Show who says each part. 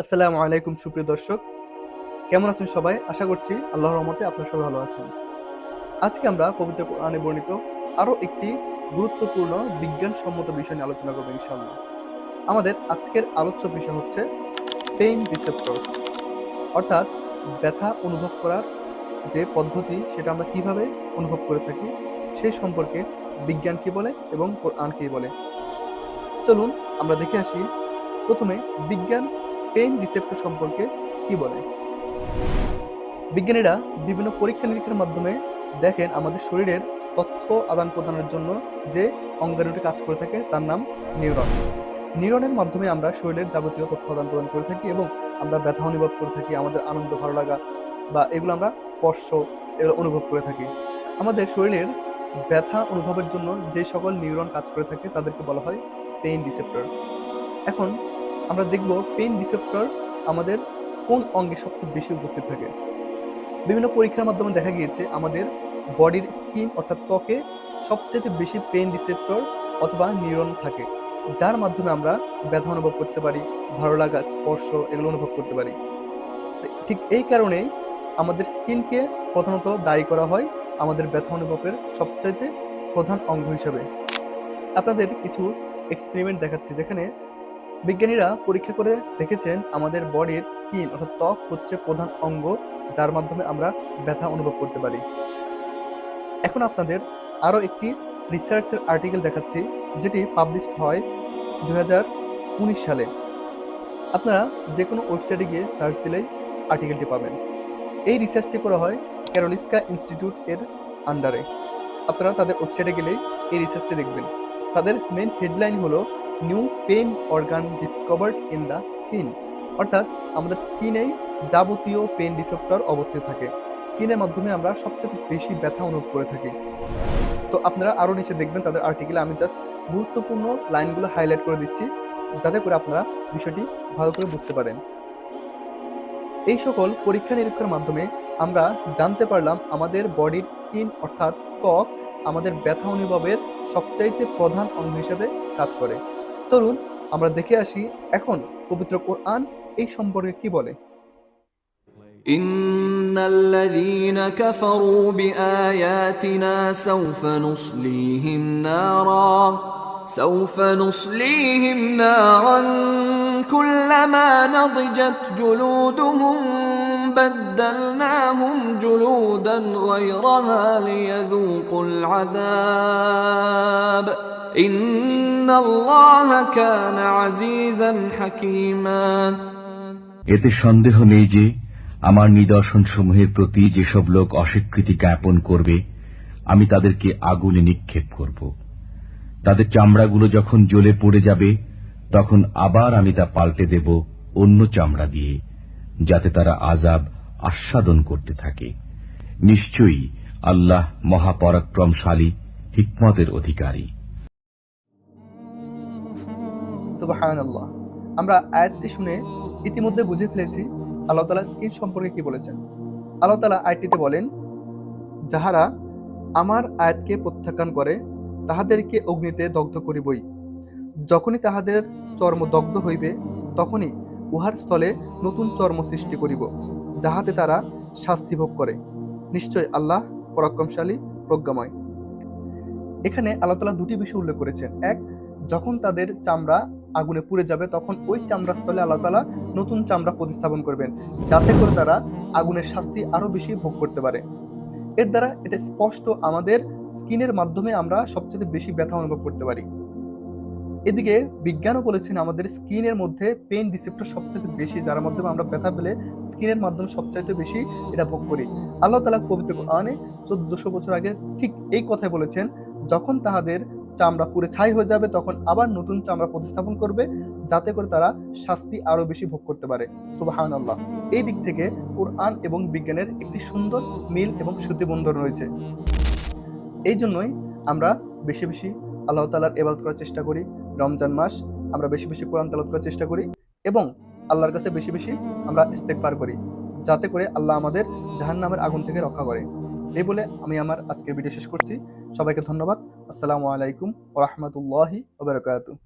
Speaker 1: আসসালামু আলাইকুম সুপ্রিয় দর্শক, কেমন আছেন সবাই? আশা করছি আল্লাহর রহমতে আপনারা সবাই ভালো আছেন। আজকে আমরা পবিত্র কোরআনে বর্ণিত আরো একটি গুরুত্বপূর্ণ বিজ্ঞানসম্মত বিষয় নিয়ে আলোচনা করবো ইনশাআল্লাহ। আমাদের আজকের আলোচ্য বিষয় হচ্ছে পেইন রিসেপ্টর, অর্থাৎ ব্যথা অনুভব করার যে পদ্ধতি সেটা আমরা কিভাবে অনুভব করে থাকি সেই সম্পর্কে বিজ্ঞান কি বলে এবং কোরআন কি বলে। চলুন আমরা দেখে আসি প্রথমে বিজ্ঞান পেইন রিসেপ্টর সম্পর্কে কি বলে। বিজ্ঞানীরা বিভিন্ন পরীক্ষা নিরীক্ষার মাধ্যমে দেখেন আমাদের শরীরের তথ্য আদান প্রদানের জন্য যে অঙ্গাণুটি কাজ করে থাকে তার নাম নিউরন। নিউরনের মাধ্যমে আমরা শরীরের যাবতীয় তথ্য আদান প্রদান করে থাকি এবং আমরা ব্যথা অনুভব করে থাকি, আমাদের আনন্দ ভালো লাগা বা এগুলো আমরা স্পর্শ এগুলো অনুভব করে থাকি। আমাদের শরীরের ব্যথা অনুভবের জন্য যে সকল নিউরন কাজ করে থাকে তাদেরকে বলা হয় পেইন রিসেপ্টর। এখন আমরা দেখব পেইন রিসেপ্টর আমাদের কোন অঙ্গে সবচেয়ে বেশি উপস্থিত থাকে। বিভিন্ন পরীক্ষার মাধ্যমে দেখা গিয়েছে আমাদের বডির স্কিন অর্থাৎ ত্বকে সবচেয়ে বেশি পেইন রিসেপ্টর অথবা নিউরন থাকে, যার মাধ্যমে আমরা ব্যথা অনুভব করতে পারি, ভালো লাগা, স্পর্শ এগুলো অনুভব করতে পারি। ঠিক এই কারণেই আমাদের স্কিনকে প্রধানত দায়ী করা হয় আমাদের ব্যথা অনুভবের সবচাইতে প্রধান অঙ্গ হিসেবে। আপনাদের কিছু এক্সপেরিমেন্ট দেখাচ্ছি, যেখানে বিজ্ঞানীরা পরীক্ষা করে দেখেছেন আমাদের বডির স্কিন অর্থাৎ ত্বক হচ্ছে প্রধান অঙ্গ যার মাধ্যমে আমরা ব্যথা অনুভব করতে পারি। এখন আপনাদের আরো একটি রিসার্চের আর্টিকেল দেখাচ্ছি, যেটি পাবলিশড হয় 2019 সালে। আপনারা যে কোনো ওয়েবসাইটে গিয়ে সার্চ দিলেই আর্টিকেলটি পাবেন। এই রিসার্চটি করা হয় ক্যারোলিস্কা ইনস্টিটিউট এর আন্ডারে। আপনারা তাদের ওয়েবসাইটে গেলেই এই রিসার্চটি দেখবেন। তাদের মেন হেডলাইন হলো new pain organ discovered in the skin, অর্থাৎ আমাদের স্কিনেই যাবতীয় পেইন রিসেপ্টর অবস্থিত থাকে। স্কিনের মাধ্যমে আমরা সবচেয়ে বেশি ব্যথা অনুভব করে থাকি। তো আপনারা আরো নিচে দেখবেন তাদের আর্টিকেলে আমি জাস্ট গুরুত্বপূর্ণ লাইনগুলো হাইলাইট করে দিচ্ছি, যাতে করে আপনারা বিষয়টি ভালো করে বুঝতে পারেন। এই সকল পরীক্ষা নিরীক্ষার মাধ্যমে আমরা জানতে পারলাম আমাদের বডির স্কিন অর্থাৎ ত্বক আমাদের ব্যথা অনুভবের সবচাইতে প্রধান অঙ্গ হিসেবে কাজ করে। চলুন আমরা দেখে আসি এখন পবিত্র কোরআন এই সম্পর্কে কি বলে।
Speaker 2: إن الذين كفروا بآياتنا سوف نصليهم نارا كلما نضجت جلودهم بدلناهم جلودا غيرها ليذوقوا العذاب إن الله كان عزيزا حكيما।
Speaker 3: এতে সন্দেহ নেই যে আমার নিদর্শনসমূহের প্রতি যেসব লোক অস্বীকৃতি জ্ঞাপন করবে আমি তাদেরকে আগুনে নিক্ষেপ করব। তাদের চামড়াগুলো যখন জ্বলে পড়ে যাবে তখন আবার আমি তা পাল্টে দেব অন্য চামড়া দিয়ে, যাতে তারা আযাব আস্বাদন করতে থাকে। নিশ্চয়ই আল্লাহ মহাপরাক্রমশালী, হিকমতের অধিকারী।
Speaker 1: সুবহানাল্লাহ। আমরা আয়াতটি শুনে ইতিমধ্যে বুঝে ফেলেছি আল্লাহ তাআলা স্কিন সম্পর্কে কি বলেছেন। আল্লাহ তাআলা আয়াতটিতে বলেন, যাহারা আমার আয়াতকে প্রত্যাখ্যান করে তাহাদেরকে অগ্নিতে দগ্ধ করিবই। যখনই তাহাদের চর্ম দগ্ধ হইবে তখনই উহার স্থলে নতুন চর্ম সৃষ্টি করিব, যাহাতে তারা শাস্তি ভোগ করে। নিশ্চয় আল্লাহ পরাক্রমশালী, প্রজ্ঞাময়। এখানে আল্লাহ তাআলা দুটি বিষয় উল্লেখ করেছেন। এক, যখন তাদের চামড়া আগুনে পুড়ে যাবে তখন ওই চামড়ার স্থলে আল্লাহ তাআলা নতুন চামড়া প্রতিস্থাপন করবেন, যাতে করে তারা আগুনের শাস্তি আরো বেশি ভোগ করতে পারে। এর দ্বারা এটা স্পষ্ট আমাদের স্কিনের মাধ্যমে আমরা সবচেয়ে বেশি ব্যথা অনুভব করতে পারি। এদিকে বিজ্ঞানও বলেছেন আমাদের স্কিনের মধ্যে পেইন রিসেপ্টর সবচেয়ে বেশি, যার মাধ্যমে আমরা ব্যথা পেলে স্কিনের মাধ্যমে সবচাইতে বেশি এটা ভোগ করি। আল্লাহ তাআলা পবিত্র কোরআনে 1400 বছর আগে ঠিক এই কথাই বলেছেন, যখন তাহাদের চামড়া পুড়ে ছাই হয়ে যাবে তখন আবার নতুন চামড়া প্রতিস্থাপন করবে, যাতে করে তারা শাস্তি আরো বেশি ভোগ করতে পারে। সুবহানাল্লাহ। এই দিক থেকে কোরআন এবং বিজ্ঞানের একটি সুন্দর মিল এবং শ্রুতিবন্ধন রয়েছে। এই জন্যই আমরা বেশি বেশি আল্লাহ তাআলার ইবাদত করার চেষ্টা করি। রমজান মাস আমরা বেশি বেশি কোরআন তেলাওয়াত করার চেষ্টা করি এবং আল্লাহর কাছে বেশি বেশি আমরা ইস্তেগফার করি, যাতে করে আল্লাহ আমাদের জাহান্নামের আগুন থেকে রক্ষা করে। এই বলে আমি আমার আজকের ভিডিও শেষ করছি। সবাইকে ধন্যবাদ। আসসালামু আলাইকুম ওয়া রাহমাতুল্লাহি ওয়া বারাকাতুহু।